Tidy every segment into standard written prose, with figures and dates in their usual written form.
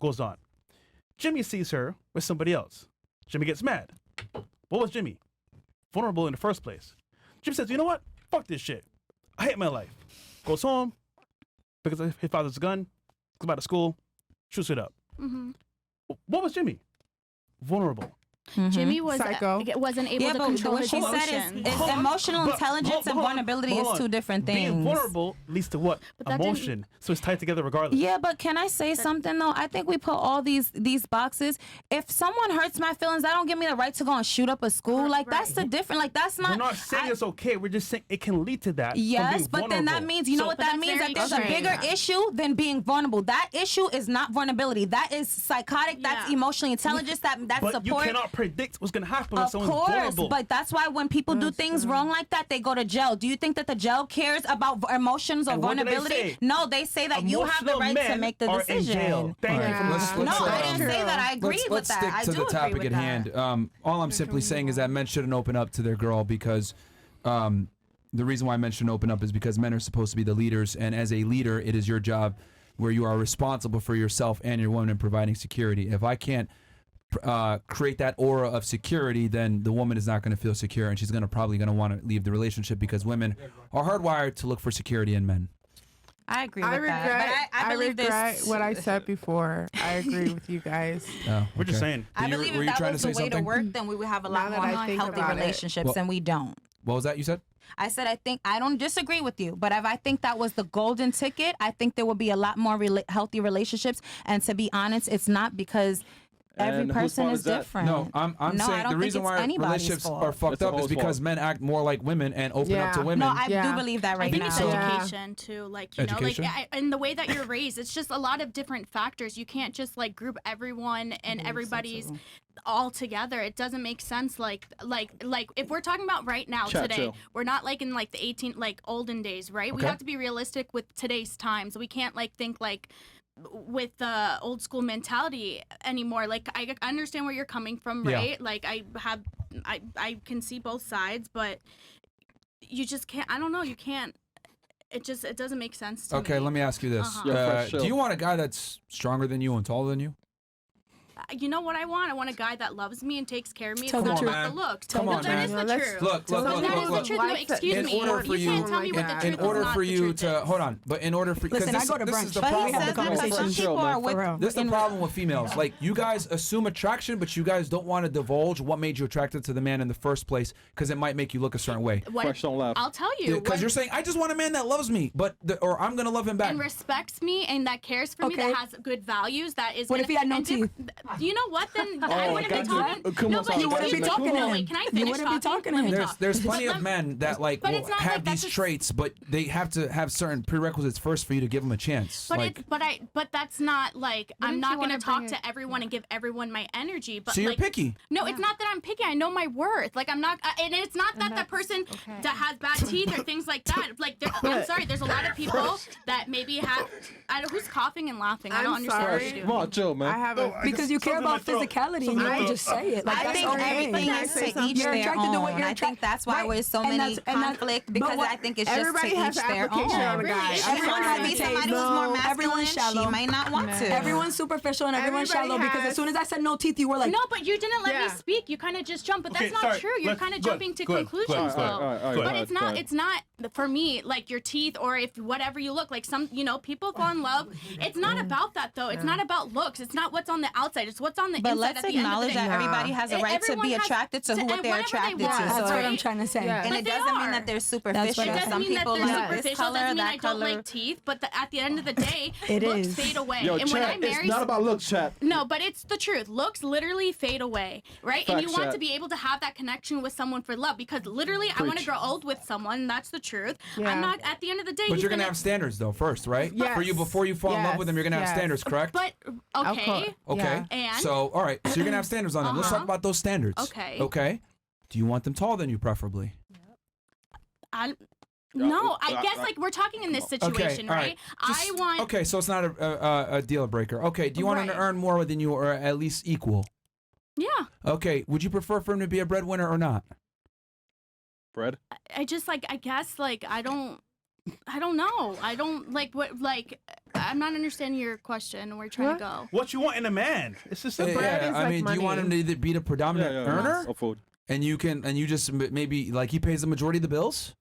goes on. Jimmy sees her with somebody else. Jimmy gets mad. What was Jimmy? Vulnerable in the first place. Jimmy says, you know what? Fuck this shit. I hate my life. Goes home, picks up his father's gun, goes back to school, shoots it up. Mm-hmm. What was Jimmy? Vulnerable. Jimmy was Psycho. wasn't able to but control what his she emotions. said is Hold on. emotional But- intelligence hold and on, vulnerability hold is on. two different things. Being vulnerable leads to what? But that didn't- Emotion. So it's tied together regardless. Yeah, but can I say something though? I think we put all these boxes. If someone hurts my feelings, that don't give me the right to go and shoot up a school. Like that's the different. Like that's not. We're not saying it's okay. We're just saying it can lead to that. from Yes, being but then that vulnerable. means, you know So- what But that that's means? very That there's a extreme. bigger issue than being vulnerable. That issue is not vulnerability. That is psychotic. That's Yeah. emotionally intelligence. That's But support. you cannot predict what's going to happen when Of someone's course, vulnerable. but that's why when people do things wrong like that, they go to jail. Do you think that the jail cares about emotions or And what did they vulnerability? say? No, they say that you have the Emotional right to men make the are in decision. jail. Thank you. Yeah. For No, I didn't True. say that. I agree with let's that. stick I to do the agree topic with at that. hand. All I'm simply saying is that men shouldn't open up to their girl because the reason why men shouldn't open up is because men are supposed to be the leaders, and as a leader, it is your job where you are responsible for yourself and your woman in providing security. If I can't create that aura of security, then the woman is not going to feel secure, and she's probably going to want to leave the relationship because women are hardwired to look for security in men. I agree I with regret. that. But I believe regret this. what I said before. I agree with you guys. We're just saying. I You- believe were if you that trying was to the say way to something? work, then we would have a lot Now more that I think healthy about it. relationships, Well- and we don't. What was that you said? I said I don't disagree with you, but if I think that was the golden ticket, I think there would be a lot more healthy relationships. And to be honest, it's not because every And whose person fault is is that? different. No, I'm No, I saying don't the think reason it's why anybody's relationships fault. are fucked It's the up is whole because fault. men act more like women and open up to Yeah. women. No, I Yeah. do believe that right I think now. it's Yeah. education too, like you Education? know, like in the way that you're raised. It's just a lot of different factors. You can't just like group everyone and everybody's all together. It doesn't make sense. Like if we're talking about right now Chat today, chill. we're not like in like the olden days, right? We Okay. have to be realistic with today's times. We can't like think like with the old school mentality anymore. Like I understand where you're coming from, Yeah. right? Like I can see both sides, but you just can't. I don't know. You can't. It doesn't make sense to me. Okay, let me ask you this. Uh-huh. Yeah, fresh Do chill. you want a guy that's stronger than you and taller than you? You know what I want? I want a guy that loves me and takes care of me. It's Tell not the about truth. the looks. Come no, on, that man. is the No, let's- truth. Look, No, look, that look, is look. the truth. No, excuse In me. order for you can't you- tell me what the in truth is order not for the you truth to is. hold on, but in order for Listen, I go to this brunch. is the But he problem. says the that because some conversation. people are with. For real. This is the in- problem with females. Like you guys assume attraction, but you guys don't want to divulge what made you attracted to the man in the first place because it might make you look a certain way. What- Fresh, don't laugh. I'll tell you. Because what- you're saying I just want a man that loves me, or I'm gonna love him back. and respects me and that cares for me, Okay. that has good values, that is. What gonna, if he had no and teeth? You know what? Then I Oh, wouldn't be got you. talking. Come no, on, but son, You wouldn't excuse be me. talking to No, him. wait, can I You finish wouldn't be talking to Let me him. talk. There's plenty But of men that like but will it's not have like that's these just- traits, but they have to have certain prerequisites first for you to give them a chance. But like, but that's not like I'm Wouldn't not you going to wanna talk bring to everyone and give everyone my energy. But so you're like, picky. No, it's not that I'm picky. I know my worth. Like I'm not, and it's not that that person that has bad teeth or things like that. Like I'm sorry, there's a lot of people that maybe have. I don't, who's coughing and laughing? I don't I'm understand what sorry. you're doing. Come on, chill, man. I haven't. Because you care something in about my throat. physicality and Something you in my don't just throat. say it. Like, I that's think okay. everything Can I is say to each something? You're their attracted to what own. you're I think attracted- that's why right. there's so And many that's- and that's- conflict but because what- I think it's just to everybody has each their application own. on a guy. Really? I'm Everyone sorry. could be somebody who's more masculine. Everyone's shallow. She might not want to. Everyone's superficial and everyone's Everybody shallow because has- as soon as I said no teeth, you were like, No, but you didn't let me Yeah. speak. You kind of just jumped, but Okay, that's not sorry. true. You're Let's- kind of go jumping ahead, to go ahead, conclusions, go ahead, though. all right, But go it's ahead. not. It's not for me. Like your teeth or if whatever you look like. Some people fall in love. It's not about that though. It's not about looks. It's not what's on the outside. It's what's on the But inside. let's at the end of the acknowledge day. that everybody has a right to Everyone be has attracted to to- what and they're whatever they attracted to. want. that's So what I'm right? trying to say. Yeah. and But it they doesn't mean are. that they're That's superficial. what It doesn't Some mean that people they're love this superficial. color, Doesn't mean I that don't color. like teeth. But at the end of the day, It looks is. fade away. Yo, and when I chat, marry, it's not about looks, chat. no, but it's the truth. Looks literally fade away, right? And you Facts, want chat. to be able to have that connection with someone for love because literally, I want to Preach. grow old with someone. That's the truth. Yeah. I'm not. At the end of the day, But he's you're gonna have standards though first, right? Yes. For you before you fall in love with them, you're gonna have Yes. standards, correct? But Of course. okay. Okay. Yeah. And? So all right, so you're gonna have standards on them. Let's talk Uh-huh. about those standards. Okay. Okay. Do you want them taller than you, preferably? No, I guess like we're talking in this situation, all right? Just- I want. Okay, so it's not a deal breaker. Okay. Do you want him to Right. earn more than you, or at least equal? Yeah. Okay. Would you prefer for him to be a breadwinner or not? Bread. I just like. I guess like I don't know. I don't like what like. I'm not understanding your question. Where you're trying to go. What you want in a man? It's just simple. Yeah, is I like mean, do you want him to either be the predominant earner, Of food. and you just maybe like he pays the majority of the bills?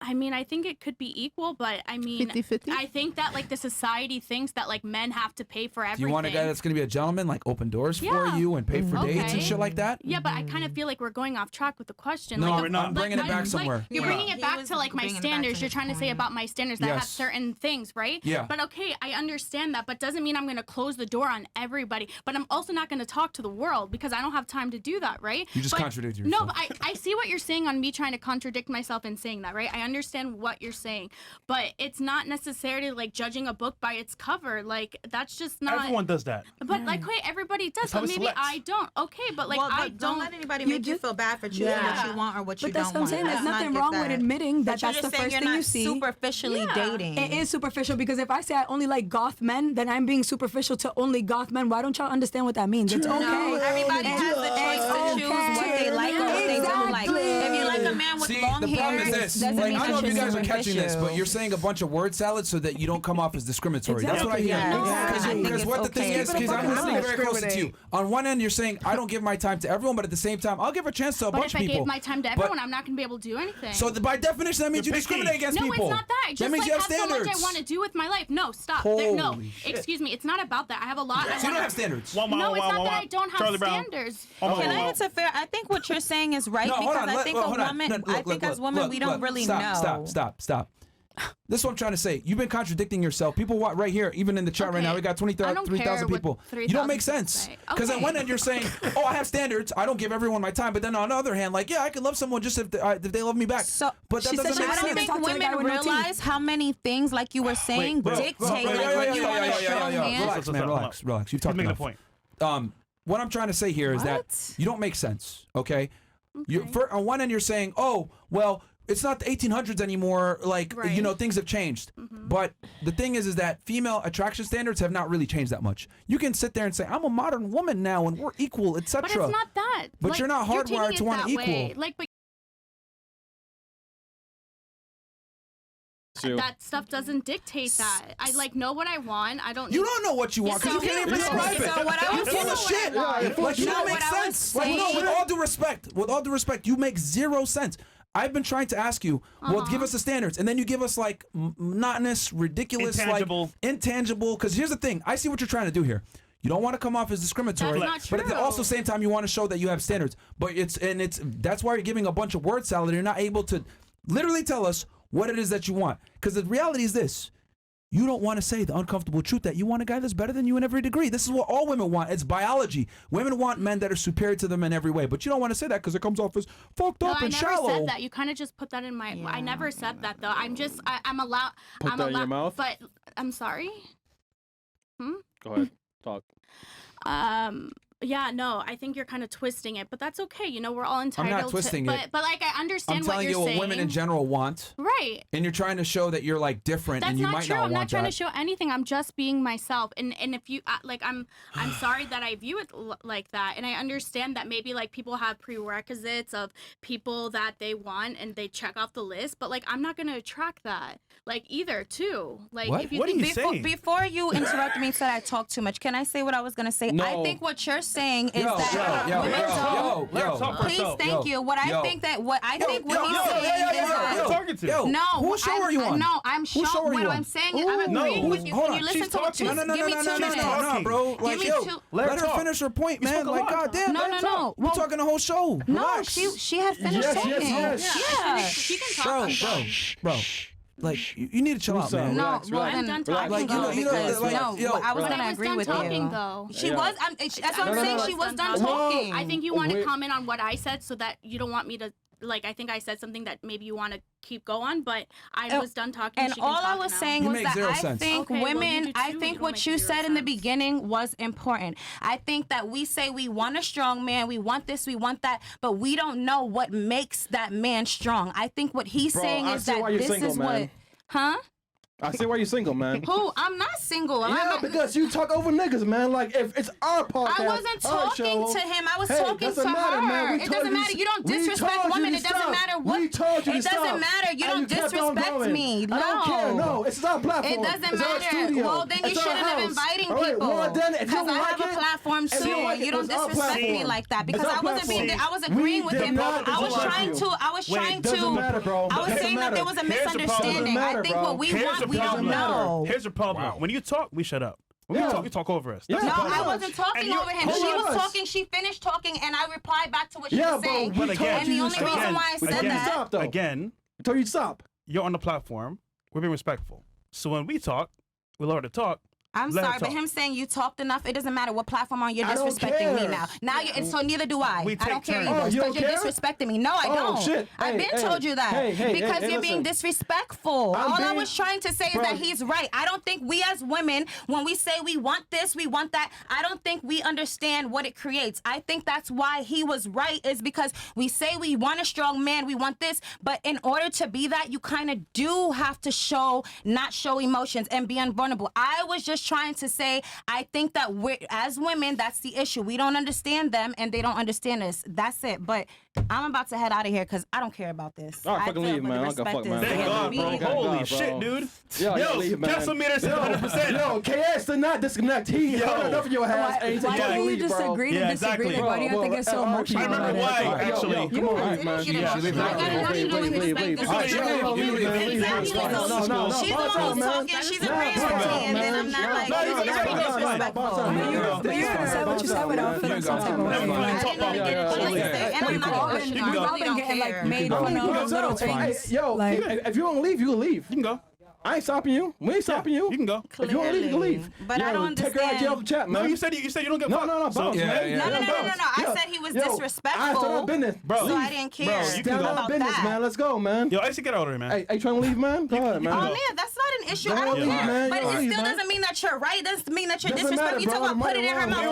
I mean, I think it could be equal, but I mean, 50-50? I think that like the society thinks that like men have to pay for everything. Do you want a guy that's going to be a gentleman, like open doors for Yeah. you and pay for dates and Okay. shit like that? Yeah, but I kind of feel like we're going off track with the question. No, like, we're not. I'm bringing it back somewhere. You're Yeah. bringing it He back was to like my bringing it back to standards. You're his trying to say point. about my standards that have Yes. certain things, right? Yeah. But okay, I understand that, but doesn't mean I'm going to close the door on everybody. But I'm also not going to talk to the world because I don't have time to do that, right? You just But- contradict No, yourself. but I see what you're saying on me trying to contradict myself and saying that, right? I understand what you're saying, but it's not necessarily like judging a book by its cover. Like that's just not. Everyone does that. But like, wait, everybody does. That's how So it maybe selects. I don't. Okay, but like well, I but don't. let anybody You make you just- feel bad for choosing Yeah. what you want or what you But that's don't what I'm want. saying. There's Let's not nothing get wrong that. with admitting that But you're that's the just saying first you're thing not you see. superficially Yeah. dating. It is superficial because if I say I only like goth men, then I'm being superficial to only goth men. Why don't y'all understand what that means? It's okay. No, everybody It's has the choice to choose okay. what they like or what they don't like. Exactly. If you like a man with See, long the problem hair, is this. doesn't Like, mean I don't know that if you you're guys are catching this, but superficial. you're saying a bunch of word salad so that you don't come off as discriminatory. That's what I hear. Yes. Because I think because it's what the thing okay. is, because I'm Keep it listening a very buck. close to you. On one end, you're saying I don't give my time to everyone, but at the same time, I'll give a chance to a But bunch if of I people. gave my time to But- everyone, I'm not gonna be able to do anything. So by definition, that means you You're discriminate picky. against no, people. it's not that. Just That means like you have have so standards. much I want to do with my life. No, stop. No, Holy shit. excuse me. It's not about that. I have a lot. I So you don't wanna- have standards. Wah, wah, No, it's wah, not wah, that wah. I don't have Charlie Brown. standards. Oh, Can I oh, answer fair? I think what you're saying is right No, hold because on. I think hold a on. woman. No, I think as women we don't really know. Stop. This is what I'm trying to say. You've been contradicting yourself. People want right here, even in the chat right now, we got I don't care 23,000 what people. 3,000 You don't make people sense. say. Because on Okay. one end you're saying, oh, I have standards. I don't give everyone my time. But then on the other hand, like, yeah, I could love someone just if they love me back. So, but that she said doesn't she make I don't Talk sense. think to the guy women with no teeth. realize how many things, like you were saying, bro, dictate bro, like yeah, when you want a strong man. Relax, man, relax. You've He's talked making a enough. point. What I'm trying to say here is that What? you don't make sense. Okay. On one end, you're saying, oh, well, it's not the 1800s anymore. Like, Right. you know, things have changed. But the thing is that female attraction standards have not really changed that much. You can sit there and say, I'm a modern woman now and we're equal, etc. But it's not that. But Like, you're not taking hardwired it to want that equal. way. Like, but You. that stuff doesn't dictate that. I like know what I want. I don't. You need- don't know what you want because you so- can't even so describe it. what I You're was full saying- of shit. Yeah, Like, you No, don't make what I was sense. Like, no, with all due respect, you make zero sense. I've been trying to ask you, well, give us the standards, and then you give us like monotonous, ridiculous, Intangible. like intangible. Because here's the thing, I see what you're trying to do here. You don't want to come off as discriminatory, That's not but at the true. also same time, you want to show that you have standards. But that's why you're giving a bunch of word salad. You're not able to literally tell us what it is that you want. Because the reality is this. You don't want to say the uncomfortable truth that you want a guy that's better than you in every degree. This is what all women want. It's biology. Women want men that are superior to them in every way. But you don't want to say that because it comes off as fucked No, up I and never shallow. said that. You kind of just put that in my. I never said that though. I'm allowed. Put I'm that in your allowed. mouth? But I'm sorry. Go ahead. Talk. Yeah, no, I think you're kind of twisting it, but that's okay. You know, we're all entitled twisting to. it. But like, I I'm understand what telling you're you saying. what women in general want. Right. And you're trying to show that you're like different That's and you not might true. not I'm not want trying that. to show anything. I'm just being myself. And if you like, I'm sorry that I view it like that. And I understand that maybe like people have prerequisites of people that they want and they check off the list. But like, I'm not gonna attract that. Like either too. Like What? if you What are think you before, saying? Before you interrupt me and said I talk too much, can I say what I was gonna say? No. I think what you're saying is Yo, that women don't. Let her talk for Please, herself. thank you. What I think that what he's saying is that. talking to? Yo, No, whose show are you on? No, I'm Whose showing. show are What you I'm on? saying is I'm No, agreeing with you. hold Can on. you listen She's to talking. just No, give me 2 minutes? No, bro. Like, me yo, two- Let her let her talk. finish her point, You man. spoke a Like, lot. goddamn. No, let no, her no. talk. We're Well, talking the whole show. No, Relax. she had finished Yes, talking. yes, Yeah. she can talk. Bro, I'm done. bro. Like, you need to chill out, man. Relax, No, relax. well I'm then, done talking. Like, you know, because like, no, yo, I was But gonna I was agree done with talking you. though. She Yeah. was. That's what I'm No, saying. no, She no. was done Whoa. talking. I think you want to Wait. comment on what I said so that you don't want me to like I think I said something that maybe you want to keep going, but I was done talking. And she can all I talk was now. saying You was make that zero I sense. think Okay, well, you women, do I too. think You what don't you make zero said in the sense. beginning was important. I think that we say we want a strong man, we want this, we want that, but we don't know what makes that man strong. I think what he's Bro, saying I is see that why you're this single, is man. what, huh? I see why you're single, man. Who? I'm not single. I'm Yeah, not- because you talk over niggas, man. Like, if it's our podcast, I wasn't our talking show, to him. I was hey, talking to doesn't matter, her. man. We It told doesn't matter. You don't we disrespect told you women. to It doesn't stop. matter what. We told you to It doesn't stop. matter. You And don't kept on disrespect going. me. I don't care. No, it's our platform. It doesn't It's our matter. studio. Well, then you It's our shouldn't have house. inviting All right, people. well, then, if you Because I don't have like a it, platform if too. you don't like it, You don't it's our disrespect me platform. like that because It's our I wasn't being. platform. I was We agreeing with did him. not I was dislike trying you. to. I was Wait, trying doesn't to. matter, bro. I was Doesn't saying that there was a Here's the problem. misunderstanding. Doesn't I think matter, what we Here's want, the we don't problem. know. Here's the problem. When you talk, we shut up. When Yeah. you talk over us. Yeah. That's No, the problem. I wasn't talking And you- over him. hold She on. was talking. She finished talking, and I replied back to what she Yeah, was but saying. we told again- And the you only to reason stop. why I We said told you to that. stop, though. Again, We told you to stop. you're on the platform. We're being respectful. So when we talk, we love to talk. I'm Let her sorry, but talk. him saying you talked enough, it doesn't matter what platform on you're I don't disrespecting me care. now. Now you and so neither do I. We I don't take care turns. either Oh, you because don't you're care? disrespecting me. No, I Oh, don't. shit. I've Hey, been hey, told you that hey, because hey, you're being listen. disrespectful. I'm All I being- was trying to say is Bro. that he's right. I don't think we as women, when we say we want this, we want that, I don't think we understand what it creates. I think that's why he was right, is because we say we want a strong man, we want this, but in order to be that, you kind of do have to not show emotions and be vulnerable. I was just trying to say, I think that we're, as women, that's the issue. We don't understand them and they don't understand us. That's it. But I'm about to head out of here because I don't care about this. All right, I fucking feel leave, the man. I don't give a respect fuck, man. is Thank there. God, We- bro. Thank Holy God, shit, bro. dude. Yo, Yo, leave, man. cancel meter said 100%. Yo, KS did not disconnect. He Yo. held enough of your ass. and he said, Why "Yo, don't you leave, just bro." agree to Yeah, disagree? exactly. Like, why do you have to get so emotional? I remember about it? why, Yo, actually. yo, come on, all right, man. She Yeah, she leave I gotta know you don't Leave, respect leave. this. All right, She's yo, yo, leave, man, leave, man. Exactly. No, She's the one who's talking. She's agreeing with me, and then I'm not like, No, this you is can very go, go, go. disrespectful. But you're upset what you said, but I don't feel like some type of way. Never mind. I didn't even get a chance to say, and I'm not emotional. You I can go. really don't getting like care. made go. fun You can go. of little It's fine. things. Yo, Like- if you don't leave, you can leave. You can go. I ain't stopping you. We ain't stopping you. You can go. If you don't leave, you can leave. But I Yo, don't take her out of jail for understand. chat, man. No, you said you don't get No, fucked. no, So- bounce, Yeah, man. yeah. No, no, no, no, no, no. I Yo, said he was yo, disrespectful. I stand on business. Bro. So I didn't care. Bro, you can Stand go. on about business, that. man. Let's go, man. Yo, I used to get out of here, man. Hey, you trying to leave, man? Go ahead, man. Oh man, that's not an issue. I Go don't leave, care. man. But Go it leave, still man. doesn't mean that you're right. Doesn't mean that you're Doesn't matter, disrespectful. You bro. talk about put it in her Right or mouth. wrong. You